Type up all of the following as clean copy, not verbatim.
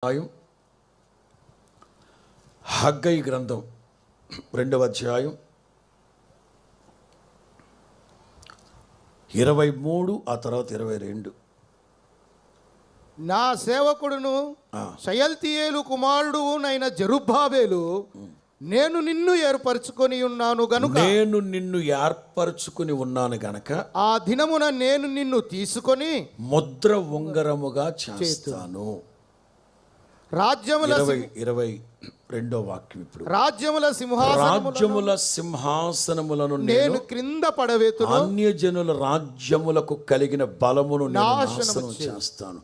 అధ్యాయం హగ్గై గ్రంథం 2వ అధ్యాయం 23 ఆ తర్వాత 22. నా సేవకుడును షయల్తీయేలు కుమారుడు నైన జెరుబ్బాబెలు నేను నిన్ను ఏర్పరచుకొని ఉన్నాను గనుక ఆ దినమున నేను నిన్ను తీసుకొని ముద్ర ఉంగరముగా చేస్తాను. రాజ్యముల 22వ వాక్యం. ఇప్పుడు రాజ్యముల సింహాసనములను నేను క్రింద పడవేతును, అన్యజనుల రాజ్యములకు కలిగిన బలమును నాశనం చేస్తాను.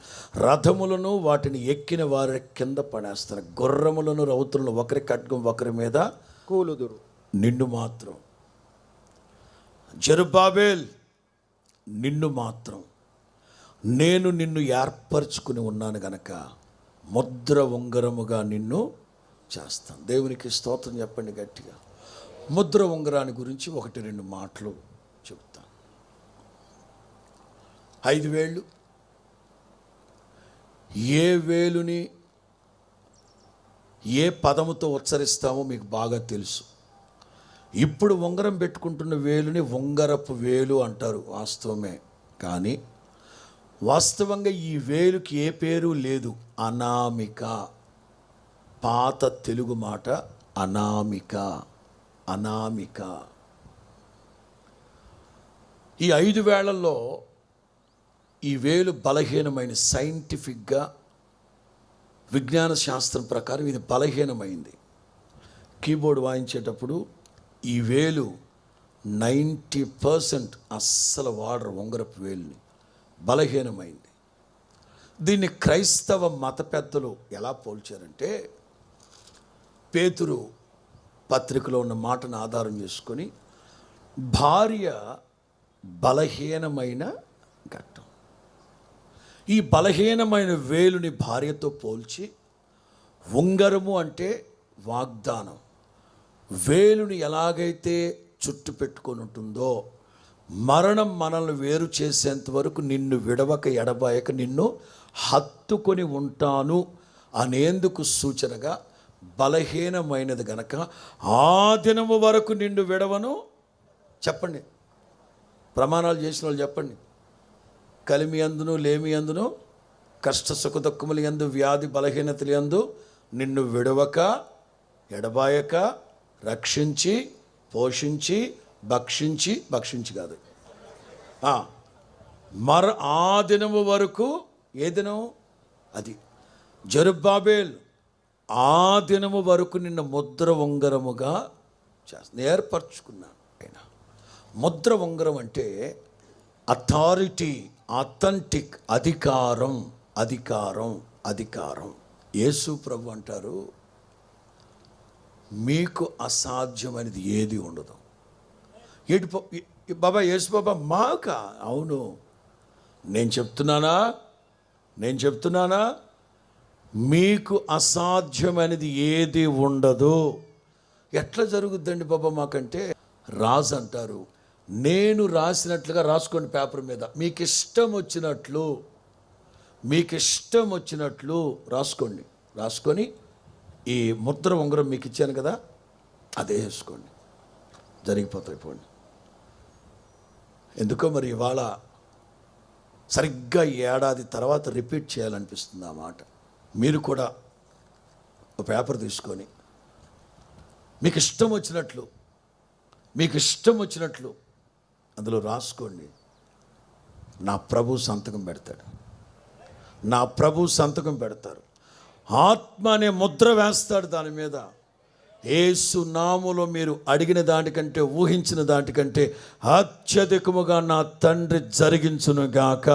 రథములను వాటిని ఎక్కిన వారి కింద పడేస్తాను. గుర్రములను రౌతులను ఒకరి ఖడ్గం ఒకరి మీద కూలుదురు. నిన్ను మాత్రం జెరుబ్బాబెల్, నిన్ను మాత్రం నేను నిన్ను ఏర్పరచుకుని ఉన్నాను గనక ముద్ర ఉంగరముగా నిన్ను చేస్తాను. దేవునికి స్తోత్రం చెప్పండి గట్టిగా. ముద్ర ఉంగరాన్ని గురించి 1-2 మాటలు చెప్తాను. 5 వేళ్ళు, ఏ వేలుని ఏ పదముతో ఉచ్చరిస్తామో మీకు బాగా తెలుసు. ఇప్పుడు ఉంగరం పెట్టుకుంటున్న వేలుని ఉంగరపు వేలు అంటారు, వాస్తవమే. కానీ వాస్తవంగా ఈ వేలుకి ఏ పేరు లేదు. అనామిక, పాత తెలుగు మాట అనామిక. అనామిక. ఈ 5 వేళల్లో ఈ వేలు బలహీనమైన, సైంటిఫిక్గా విజ్ఞాన శాస్త్రం ప్రకారం ఇది బలహీనమైంది. కీబోర్డ్ వాయించేటప్పుడు ఈ వేలు 90% అస్సలు వాడరు ఉంగరపు వేలుని, బలహీనమైంది. దీన్ని క్రైస్తవ మత పెద్దలు ఎలా పోల్చారంటే, పేతురు పత్రికలో ఉన్న మాటను ఆధారం చేసుకొని భార్య బలహీనమైన ఘట్టం. ఈ బలహీనమైన వేలుని భార్యతో పోల్చి, ఉంగరము అంటే వాగ్దానం. వేలుని ఎలాగైతే చుట్టు పెట్టుకొని ఉంటుందో, మరణం మనల్ని వేరు చేసేంత వరకు నిన్ను విడవక ఎడబాయక నిన్ను హత్తుకొని ఉంటాను అనేందుకు సూచనగా బలహీనమైనది గనక ఆ దినము వరకు నిన్ను విడవను. చెప్పండి, ప్రమాణాలు చేసిన వాళ్ళు చెప్పండి. కలిమి అందును లేమి అందును, కష్ట సుఖ దుఃఖములు యందు, వ్యాధి బలహీనతలు యందు నిన్ను విడవక ఎడబాయక రక్షించి పోషించి భక్షించి కాదు, ఆ దినము వరకు. ఏ దినం అది? జెరుబ్బాబెల్, ఆ దినము వరకు నిన్న ముద్ర ఉంగరముగా ఏర్పరచుకున్నాను. ఆయన ముద్ర ఉంగరం అంటే అథారిటీ, అథెంటిక్, అధికారం. అధికారం అధికారం యేసు ప్రభు అంటారు, మీకు అసాధ్యమైనది ఏది ఉండదు. ఏడు బాబా, యేసు బాబా మాక? అవును, నేను చెప్తున్నానా మీకు అసాధ్యమైనది ఏది ఉండదు. ఎట్లా జరుగుద్దండి బాబా మాకంటే? రాజు అంటారు, నేను రాసినట్లుగా రాసుకోండి పేపర్ మీద, మీకు ఇష్టం వచ్చినట్లు రాసుకోండి. రాసుకొని ఈ ముద్ర ఉంగరం మీకు ఇచ్చాను కదా, అదే వేసుకోండి, జరిగిపోతాయి. పోండి. ఎందుకో మరి ఇవాళ సరిగ్గా ఏడాది తర్వాత రిపీట్ చేయాలనిపిస్తుంది ఆ మాట. మీరు కూడా ఒక పేపర్ తీసుకొని మీకు ఇష్టం వచ్చినట్లు అందులో రాసుకోండి. నా ప్రభు సంతకం పెడతారు. ఆత్మ అనే ముద్ర వేస్తాడు దాని మీద. యేసు నామములో మీరు అడిగిన దానికంటే, ఊహించిన దానికంటే అత్యధికముగా నా తండ్రి జరిగించునుగాక.